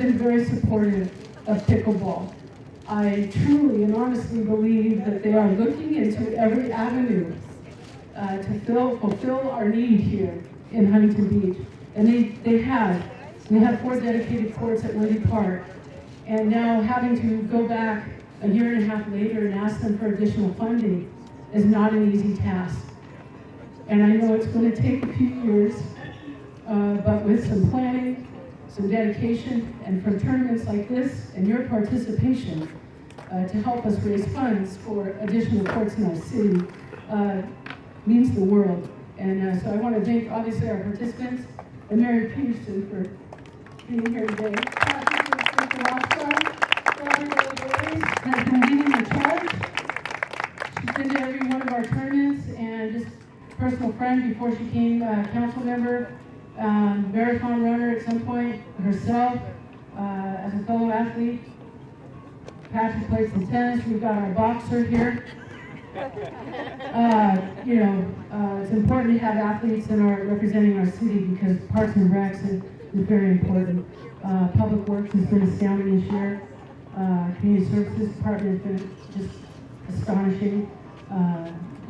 been very supportive of pickleball. I truly and honestly believe that they are looking into every avenue to fulfill our need here in Huntington Beach. And they have. We have 4 dedicated courts at Worthy Park. And now having to go back a year and a half later and ask them for additional funding is not an easy task. And I know it's going to take a few years, but with some planning, some dedication, and from tournaments like this and your participation to help us raise funds for additional courts in our city means the world. And so I want to thank obviously our participants and Mary Peterson for being here today. Has been leading the charge. She's been to every one of our tournaments and just a personal friend before she became a council member, marathon runner at some point herself, as a fellow athlete. Patrick plays some tennis. We've got our boxer here. It's important to have athletes that are representing our city because Parks and Recs is very important. Public Works has been astounding this year. Community Services Department has been just astonishing,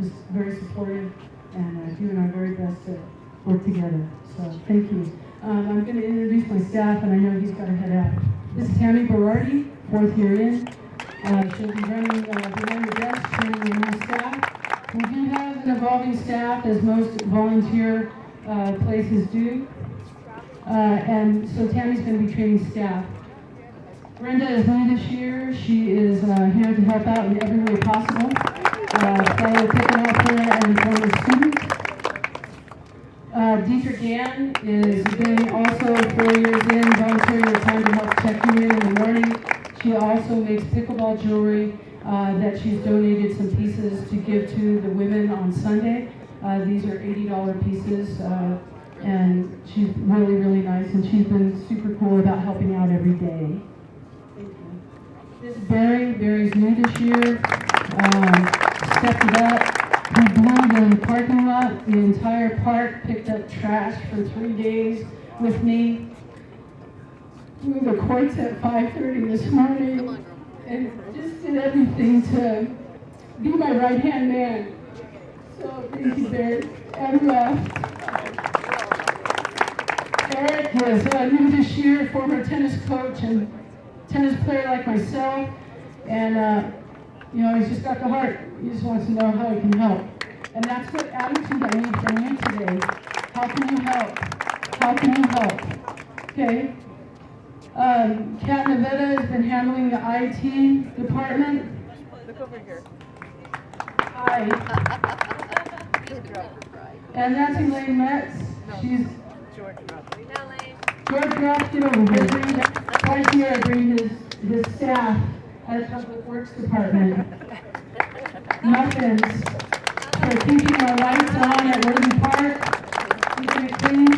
just very supportive, and doing our very best to work together. So thank you. I'm going to introduce my staff, and I know he's got to head out. This is Tammy Berardi, 4th year in. She'll be running behind the desk, training the new staff. We do have an evolving staff, as most volunteer places do. And so Tammy's going to be training staff. Brenda is new this year. She is here to help out in every way possible. Fellow pickleball player and former student. Dietrich Gann is been also 4 years in, volunteering her time to help check you in the morning. She also makes pickleball jewelry that she's donated some pieces to give to the women on Sunday. These are $80 pieces, and she's really, really nice, and she's been super cool about helping out every day. Thank you. This is Barry. Barry's new this year. Stepped it up. He blew the parking lot, the entire park, picked up trash for 3 days with me. We were the courts at 5:30 this morning, and just did everything to be my right-hand man. So thank you, Barry. And Eric is new this year, former tennis coach and tennis player like myself, and he's just got the heart. He just wants to know how he can help. And that's what attitude I need from you today. How can you help? How can you help? Okay. Kat Nevada has been handling the IT department. Look over here. Hi. And that's Elaine Metz. She's George Rupp. George Rupp, get over here. Twice a year I bring his staff at the Public Works Department. Muffins for keeping our lights on at Worthy Park, keeping it clean.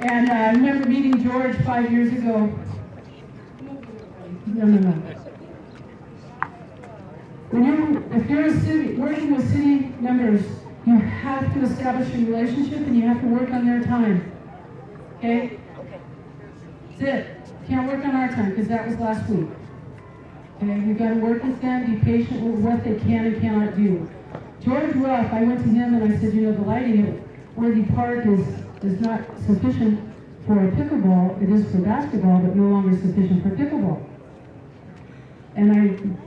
And I remember meeting George 5 years ago. No. If you're working with city members, you have to establish a relationship and you have to work on their time. Okay? That's it. Can't work on our time because that was last week. Okay? You've got to work with them, be patient with what they can and cannot do. George Ruff, I went to him and I said, the lighting at Worthy Park is not sufficient for a pickleball. It is for basketball, but no longer sufficient for pickleball. And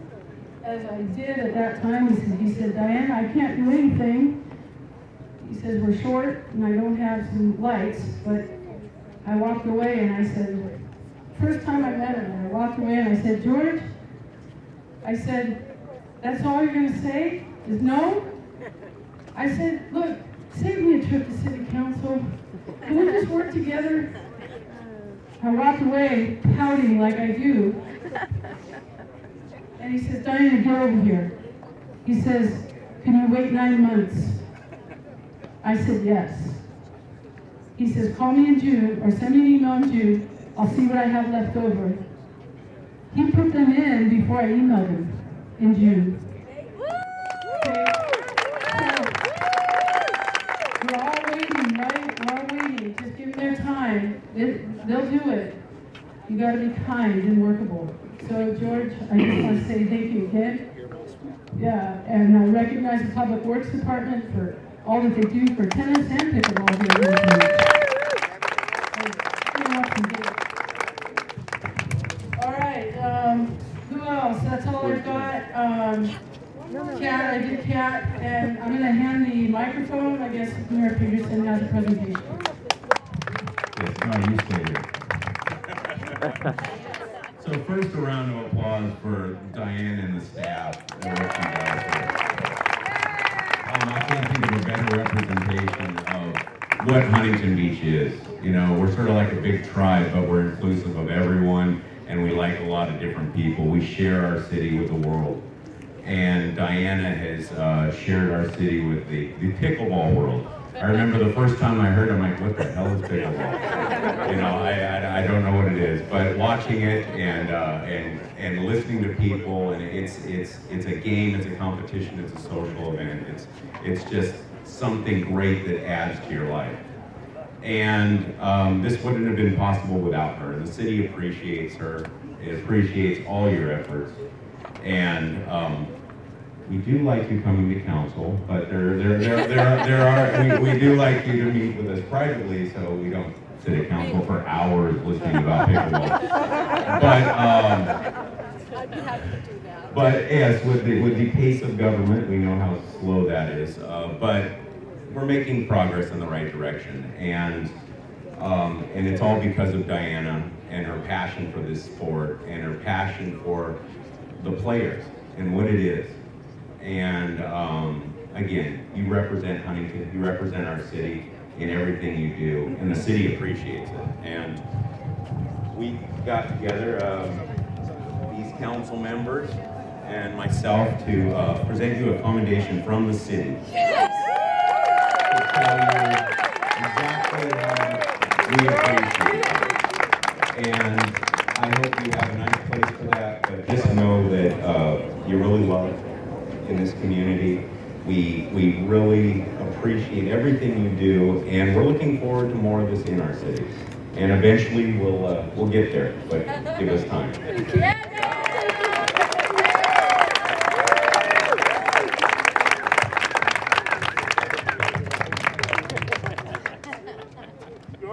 as I did at that time, he said, Diane, I can't do anything. He says, we're short and I don't have some lights, but I walked away and I said, first time I met him, I walked away and I said, George, I said, that's all you're going to say is no? I said, look, save me a trip to city council. Can we just work together? I walked away pouting like I do. And he says, Diana, get over here. He says, can you wait 9 months? I said, yes. He says, call me in June or send me an email in June. I'll see what I have left over. He put them in before I emailed him in June. Okay? So, we're all waiting, right? We're all waiting. Just give them their time. They'll do it. You got to be kind and workable. So George, I just want to say thank you again. Yeah, and I recognize the Public Works Department for all that they do for tennis and pickleball here in the community. All right, who else? That's all I've got. Kat, I did Kat, and I'm going to hand the microphone. I guess Mayor Peterson has a presentation. Yes, no, you stay here. So first, a round of applause for Diane and the staff and what she does here. I can't think of a better representation of what Huntington Beach is. You know, we're sort of like a big tribe, but we're inclusive of everyone, and we like a lot of different people. We share our city with the world. And Diana has shared our city with the pickleball world. I remember the first time I heard it, I'm like, what the hell is pickleball? You know, I don't know what it is, but watching it and listening to people, and it's a game, it's a competition, it's a social event. It's just something great that adds to your life. And this wouldn't have been possible without her. The city appreciates her. It appreciates all your efforts. And we do like you coming to council, but we do like you to meet with us privately, so we don't sit at council for hours listening about pickleball. But yes, with the pace of government, we know how slow that is. But we're making progress in the right direction, and it's all because of Diana and her passion for this sport and her passion for the players and what it is. And again, you represent Huntington, you represent our city in everything you do, and the city appreciates it. And we got together these council members and myself to present you a commendation from the city. Yes! To tell you exactly how we appreciate it. And I hope you have a nice place for that, but just know that you're really loved in this community. We really appreciate everything you do, and we're looking forward to more of this in our city. And eventually we'll get there, but give us time.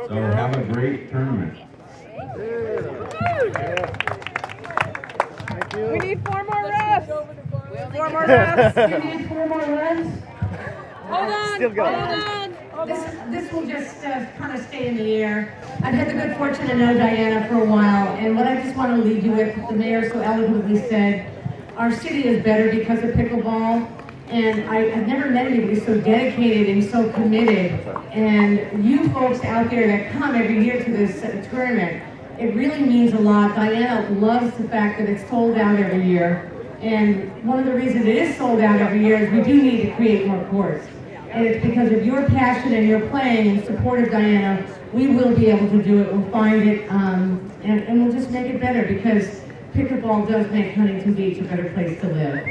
So have a great tournament. We need 4 more reps. 4 more reps. We need 4 more runs. Hold on. Still going. Hold on. This will just kind of stay in the air. I've had the good fortune to know Diana for a while, and what I just want to leave you with, the mayor so eloquently said, our city is better because of pickleball, and I've never met anybody so dedicated and so committed. And you folks out there that come every year to this tournament, it really means a lot. Diana loves the fact that it's sold out every year. And one of the reasons it is sold out every year is we do need to create more courts. And it's because of your passion and your playing in support of Diana, we will be able to do it. We'll find it, and we'll just make it better, because pickleball does make Huntington Beach a better place to live.